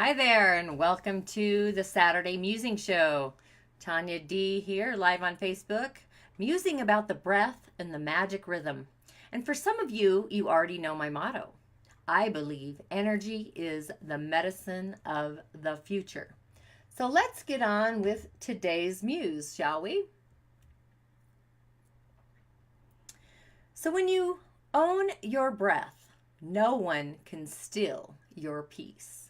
Hi there, and welcome to the Saturday Musing Show. Tonya D here, live on Facebook, musing about the breath and the magic rhythm. And for some of you, you already know my motto. I believe energy is the medicine of the future. So let's get on with today's muse, shall we? So when you own your breath, no one can steal your peace.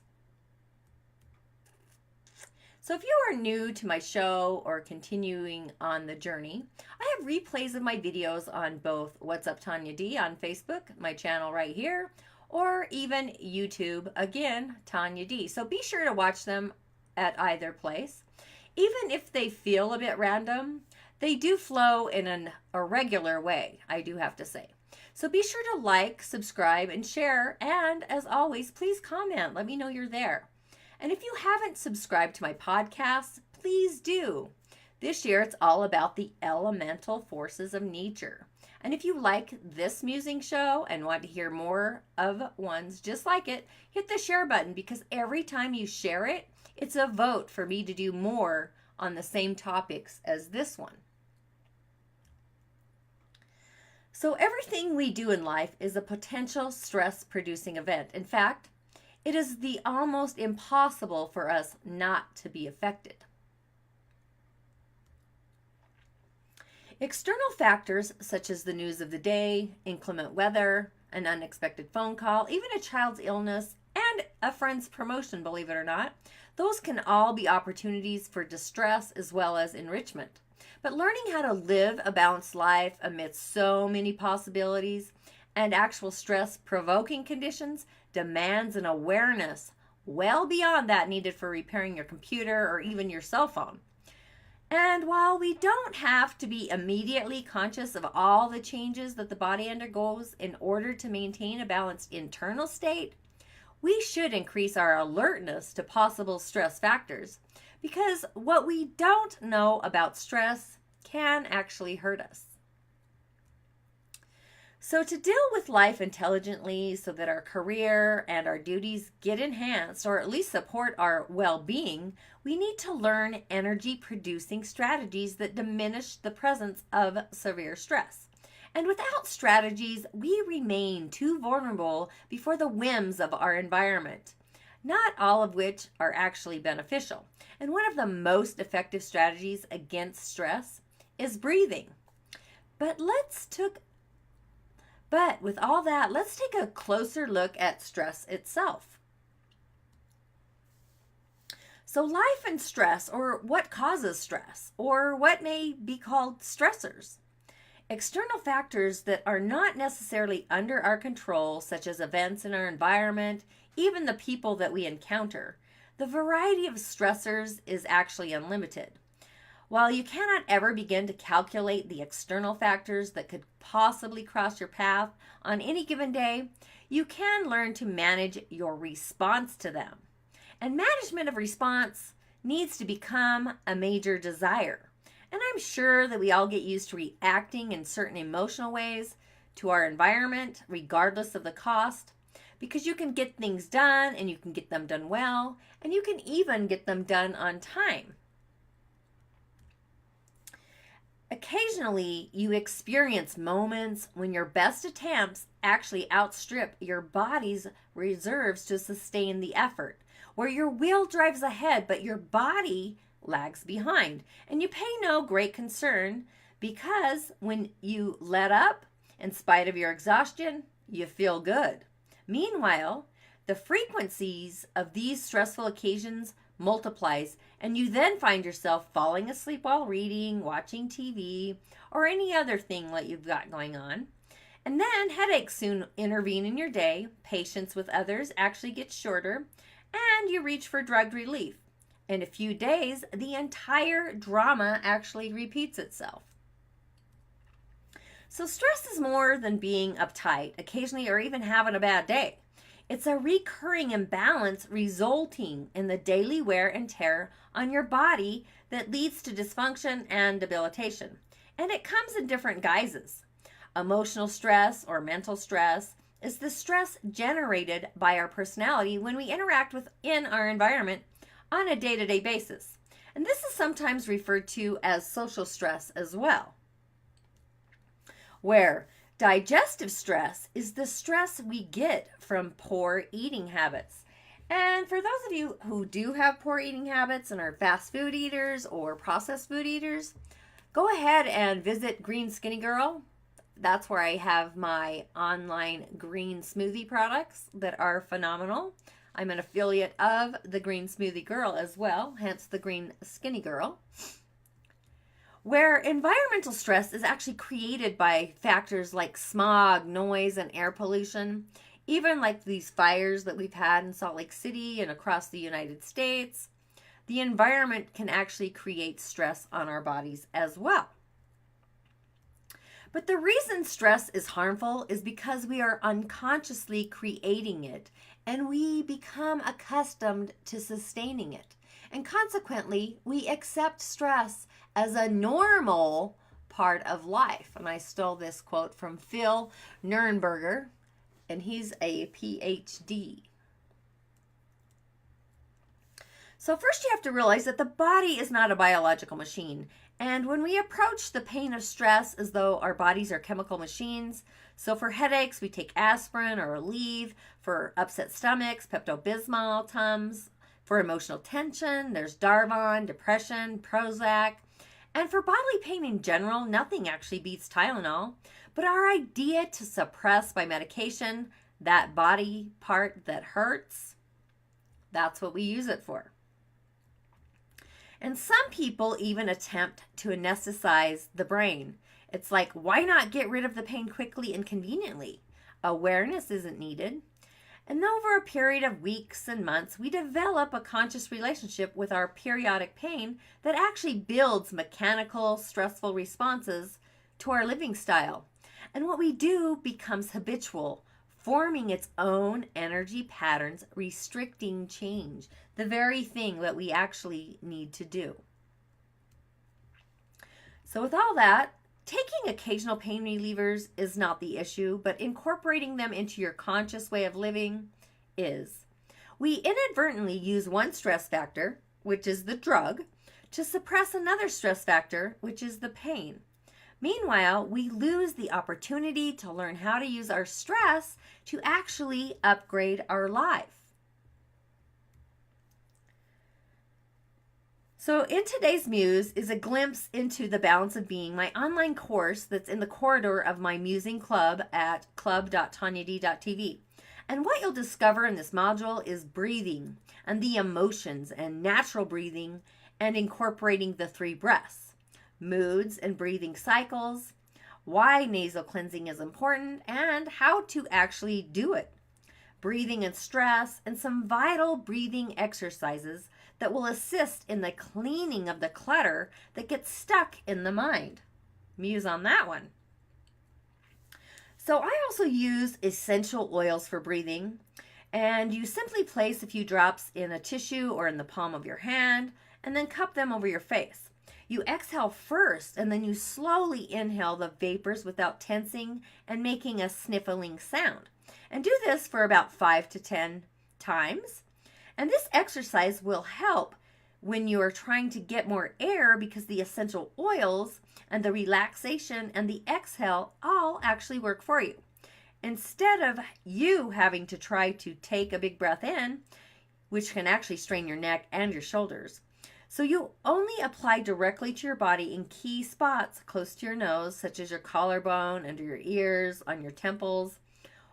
So if you are new to my show or continuing on the journey, I have replays of my videos on both What's Up Tonya D on Facebook, my channel right here, or even YouTube, again, Tonya D. So be sure to watch them at either place. Even if they feel a bit random, they do flow in an irregular way, I do have to say. So be sure to like, subscribe, and share. And as always, please comment. Let me know you're there. And if you haven't subscribed to my podcast, please do. This year, it's all about the elemental forces of nature. And if you like this musing show and want to hear more of ones just like it, hit the share button, because every time you share it, it's a vote for me to do more on the same topics as this one. So everything we do in life is a potential stress-producing event. In fact, it is the almost impossible for us not to be affected. External factors such as the news of the day, inclement weather, an unexpected phone call, even a child's illness, and a friend's promotion, believe it or not, those can all be opportunities for distress as well as enrichment. But learning how to live a balanced life amidst so many possibilities and actual stress-provoking conditions demands an awareness well beyond that needed for repairing your computer or even your cell phone. And while we don't have to be immediately conscious of all the changes that the body undergoes in order to maintain a balanced internal state, we should increase our alertness to possible stress factors, because what we don't know about stress can actually hurt us. So to deal with life intelligently so that our career and our duties get enhanced, or at least support our well-being, we need to learn energy-producing strategies that diminish the presence of severe stress. And without strategies, we remain too vulnerable before the whims of our environment, not all of which are actually beneficial. And one of the most effective strategies against stress is breathing. But with all that, let's take a closer look at stress itself. So life and stress, or what causes stress, or what may be called stressors. External factors that are not necessarily under our control, such as events in our environment, even the people that we encounter. The variety of stressors is actually unlimited. While you cannot ever begin to calculate the external factors that could possibly cross your path on any given day, you can learn to manage your response to them. And management of response needs to become a major desire. And I'm sure that we all get used to reacting in certain emotional ways to our environment, regardless of the cost, because you can get things done and you can get them done well, and you can even get them done on time. Occasionally, you experience moments when your best attempts actually outstrip your body's reserves to sustain the effort, where your will drives ahead, but your body lags behind. And you pay no great concern, because when you let up, in spite of your exhaustion, you feel good. Meanwhile, the frequencies of these stressful occasions multiplies, and you then find yourself falling asleep while reading, watching TV, or any other thing that you've got going on. And then headaches soon intervene in your day, patience with others actually gets shorter, and you reach for drug relief. In a few days, the entire drama actually repeats itself. So stress is more than being uptight occasionally, or even having a bad day. It's a recurring imbalance resulting in the daily wear and tear on your body that leads to dysfunction and debilitation. And it comes in different guises. Emotional stress or mental stress, is the stress generated by our personality when we interact within our environment on a day-to-day basis. And this is sometimes referred to as social stress as well. Where digestive stress is the stress we get from poor eating habits. And for those of you who do have poor eating habits and are fast food eaters or processed food eaters, go ahead and visit Green Skinny Girl. That's where I have my online green smoothie products that are phenomenal. I'm an affiliate of the Green Smoothie Girl as well, hence the Green Skinny Girl. Where environmental stress is actually created by factors like smog, noise, and air pollution, even like these fires that we've had in Salt Lake City and across the United States. The environment can actually create stress on our bodies as well. But the reason stress is harmful is because we are unconsciously creating it and we become accustomed to sustaining it. And consequently, we accept stress as a normal part of life. And I stole this quote from Phil Nurnberger, and he's a PhD. So first you have to realize that the body is not a biological machine. And when we approach the pain of stress as though our bodies are chemical machines, so for headaches, we take aspirin or Aleve. For upset stomachs, Pepto-Bismol, Tums. For emotional tension, there's Darvon, depression, Prozac. And for bodily pain in general, nothing actually beats Tylenol. But our idea to suppress by medication that body part that hurts, that's what we use it for. And some people even attempt to anesthetize the brain. It's like, why not get rid of the pain quickly and conveniently? Awareness isn't needed. And over a period of weeks and months, we develop a conscious relationship with our periodic pain that actually builds mechanical, stressful responses to our living style. And what we do becomes habitual, forming its own energy patterns, restricting change, the very thing that we actually need to do. So with all that, taking occasional pain relievers is not the issue, but incorporating them into your conscious way of living is. We inadvertently use one stress factor, which is the drug, to suppress another stress factor, which is the pain. Meanwhile, we lose the opportunity to learn how to use our stress to actually upgrade our life. So in today's Muse is a glimpse into the balance of being, my online course that's in the corridor of my Musing Club at club.tonyad.tv. And what you'll discover in this module is breathing and the emotions and natural breathing and incorporating the 3 breaths, moods and breathing cycles, why nasal cleansing is important, and how to actually do it, breathing and stress, and some vital breathing exercises that will assist in the cleaning of the clutter that gets stuck in the mind. Muse on that one. So I also use essential oils for breathing, and you simply place a few drops in a tissue or in the palm of your hand and then cup them over your face. You exhale first and then you slowly inhale the vapors without tensing and making a sniffling sound. And do this for about 5 to 10 times. And this exercise will help when you are trying to get more air because the essential oils and the relaxation and the exhale all actually work for you. Instead of you having to try to take a big breath in, which can actually strain your neck and your shoulders. So you only apply directly to your body in key spots close to your nose, such as your collarbone, under your ears, on your temples,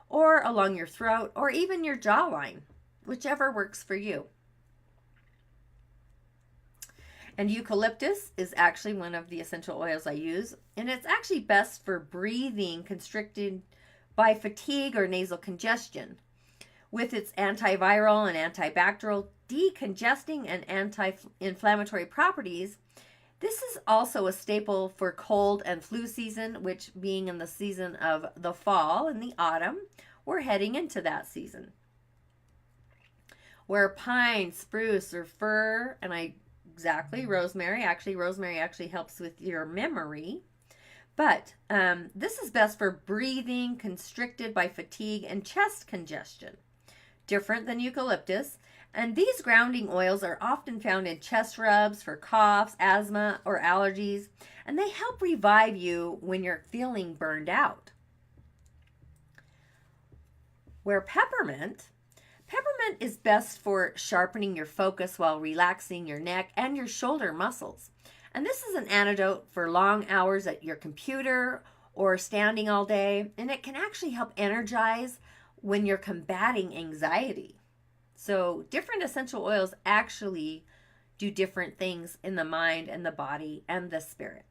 or along your throat, or even your jawline, whichever works for you. And eucalyptus is actually one of the essential oils I use, and it's actually best for breathing constricted by fatigue or nasal congestion. With its antiviral and antibacterial, decongesting, and anti-inflammatory properties, this is also a staple for cold and flu season, which being in the season of the fall and the autumn, we're heading into that season. Where pine, spruce, or fir, and rosemary actually helps with your memory. But this is best for breathing constricted by fatigue and chest congestion. Different than eucalyptus. And these grounding oils are often found in chest rubs for coughs, asthma, or allergies. And they help revive you when you're feeling burned out. Where peppermint is best for sharpening your focus while relaxing your neck and your shoulder muscles. And this is an antidote for long hours at your computer or standing all day. And it can actually help energize when you're combating anxiety. So different essential oils actually do different things in the mind and the body and the spirit.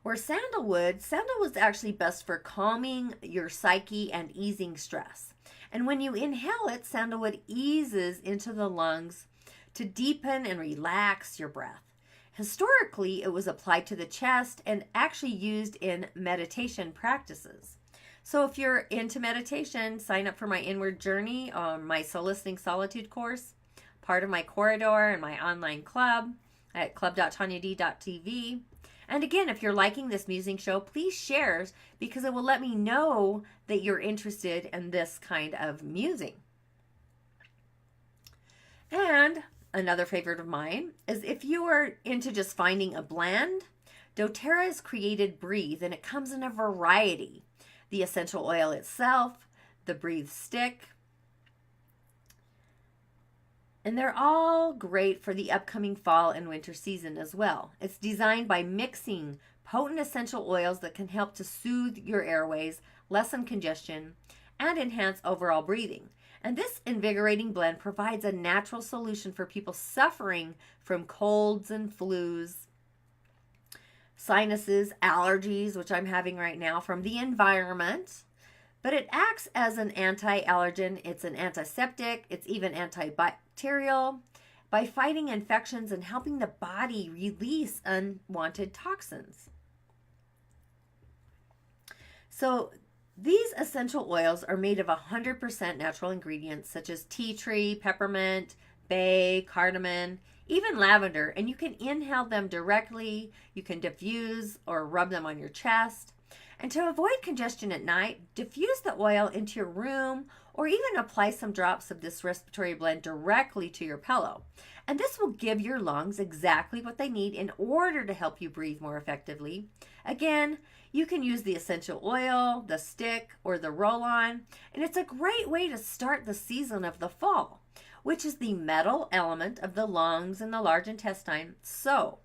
Where sandalwood's actually best for calming your psyche and easing stress. And when you inhale it, sandalwood eases into the lungs to deepen and relax your breath. Historically, it was applied to the chest and actually used in meditation practices. So if you're into meditation, sign up for my Inward Journey, my Soliciting Solitude course, part of my corridor and my online club at club.tonyad.tv. And again, if you're liking this musing show, please share, because it will let me know that you're interested in this kind of musing. And another favorite of mine is if you are into just finding a blend, doTERRA has created Breathe, and it comes in a variety. The essential oil itself, the Breathe stick, and they're all great for the upcoming fall and winter season as well. It's designed by mixing potent essential oils that can help to soothe your airways, lessen congestion, and enhance overall breathing. And this invigorating blend provides a natural solution for people suffering from colds and flus, sinuses, allergies, which I'm having right now from the environment. But it acts as an anti-allergen, it's an antiseptic, it's even antibacterial by fighting infections and helping the body release unwanted toxins. So these essential oils are made of 100% natural ingredients such as tea tree, peppermint, bay, cardamom, even lavender, and you can inhale them directly, you can diffuse or rub them on your chest. And to avoid congestion at night, diffuse the oil into your room or even apply some drops of this respiratory blend directly to your pillow. And this will give your lungs exactly what they need in order to help you breathe more effectively. Again, you can use the essential oil, the stick, or the roll-on, and it's a great way to start the season of the fall, which is the metal element of the lungs and the large intestine. So,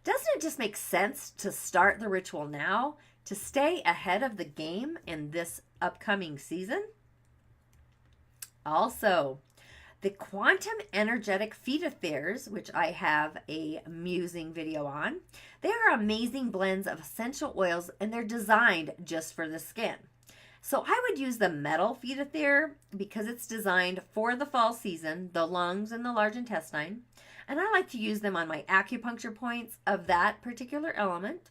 doesn't it just make sense to start the ritual now to stay ahead of the game in this upcoming season? Also, the quantum energetic feet affairs, which I have a musing video on, they are amazing blends of essential oils, and they're designed just for the skin. So I would use the metal feet affair because it's designed for the fall season, the lungs and the large intestine. And I like to use them on my acupuncture points of that particular element.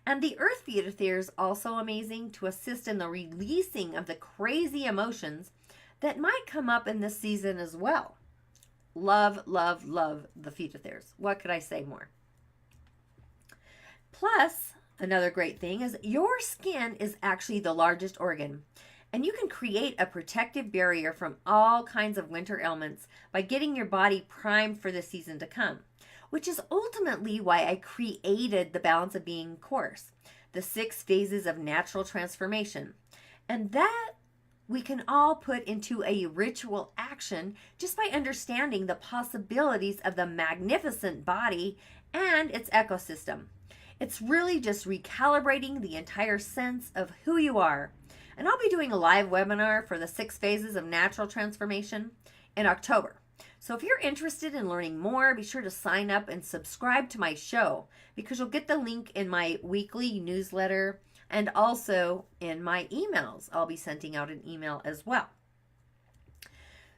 And the earth feet affair is also amazing to assist in the releasing of the crazy emotions that might come up in this season as well. Love, love, love the feet affairs. What could I say more? Plus, another great thing is your skin is actually the largest organ, and you can create a protective barrier from all kinds of winter ailments by getting your body primed for the season to come, which is ultimately why I created the Balance of Being course, the 6 phases of natural transformation. And that we can all put into a ritual action just by understanding the possibilities of the magnificent body and its ecosystem. It's really just recalibrating the entire sense of who you are. And I'll be doing a live webinar for the 6 phases of natural transformation in October. So if you're interested in learning more, be sure to sign up and subscribe to my show, because you'll get the link in my weekly newsletter and also in my emails. I'll be sending out an email as well.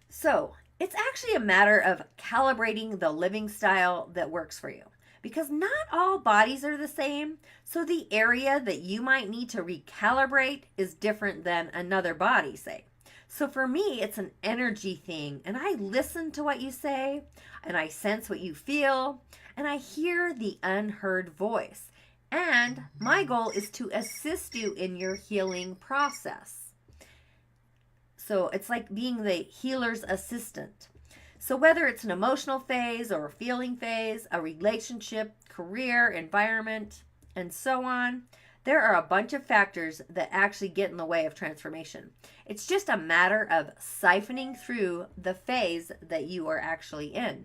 So it's actually a matter of calibrating the living style that works for you, because not all bodies are the same. So the area that you might need to recalibrate is different than another body, say. So for me, it's an energy thing, and I listen to what you say, and I sense what you feel, and I hear the unheard voice. And my goal is to assist you in your healing process. So it's like being the healer's assistant. So whether it's an emotional phase or a feeling phase, a relationship, career, environment, and so on, there are a bunch of factors that actually get in the way of transformation. It's just a matter of siphoning through the phase that you are actually in.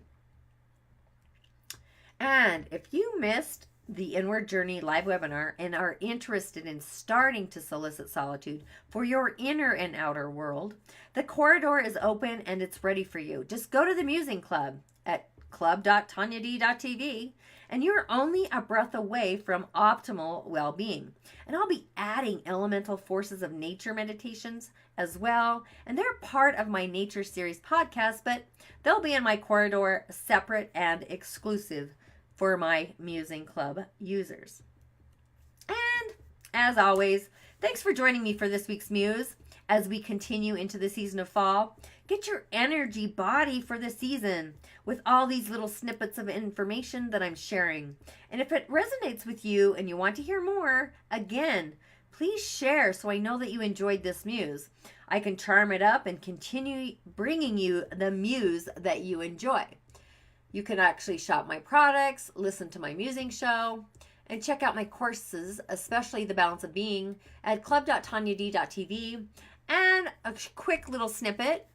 And if you missed the Inward Journey live webinar and are interested in starting to solicit solitude for your inner and outer world, the corridor is open and it's ready for you. Just go to the Musing Club at club.tonyad.tv and you're only a breath away from optimal well-being. And I'll be adding elemental forces of nature meditations as well. And they're part of my Nature Series podcast, but they'll be in my corridor separate and exclusive for my Musing Club users. And as always, thanks for joining me for this week's Muse as we continue into the season of fall. Get your energy body for the season with all these little snippets of information that I'm sharing. And if it resonates with you and you want to hear more, again, please share so I know that you enjoyed this Muse. I can charm it up and continue bringing you the Muse that you enjoy. You can actually shop my products, listen to my musing show, and check out my courses, especially The Balance of Being, at club.tonyad.tv. And a quick little snippet,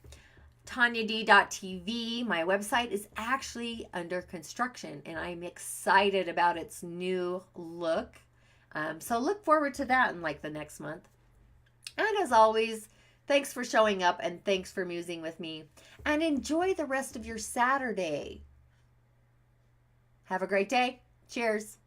tonyad.tv, my website, is actually under construction, and I'm excited about its new look. So look forward to that in like the next month. And as always, thanks for showing up and thanks for musing with me. And enjoy the rest of your Saturday. Have a great day. Cheers.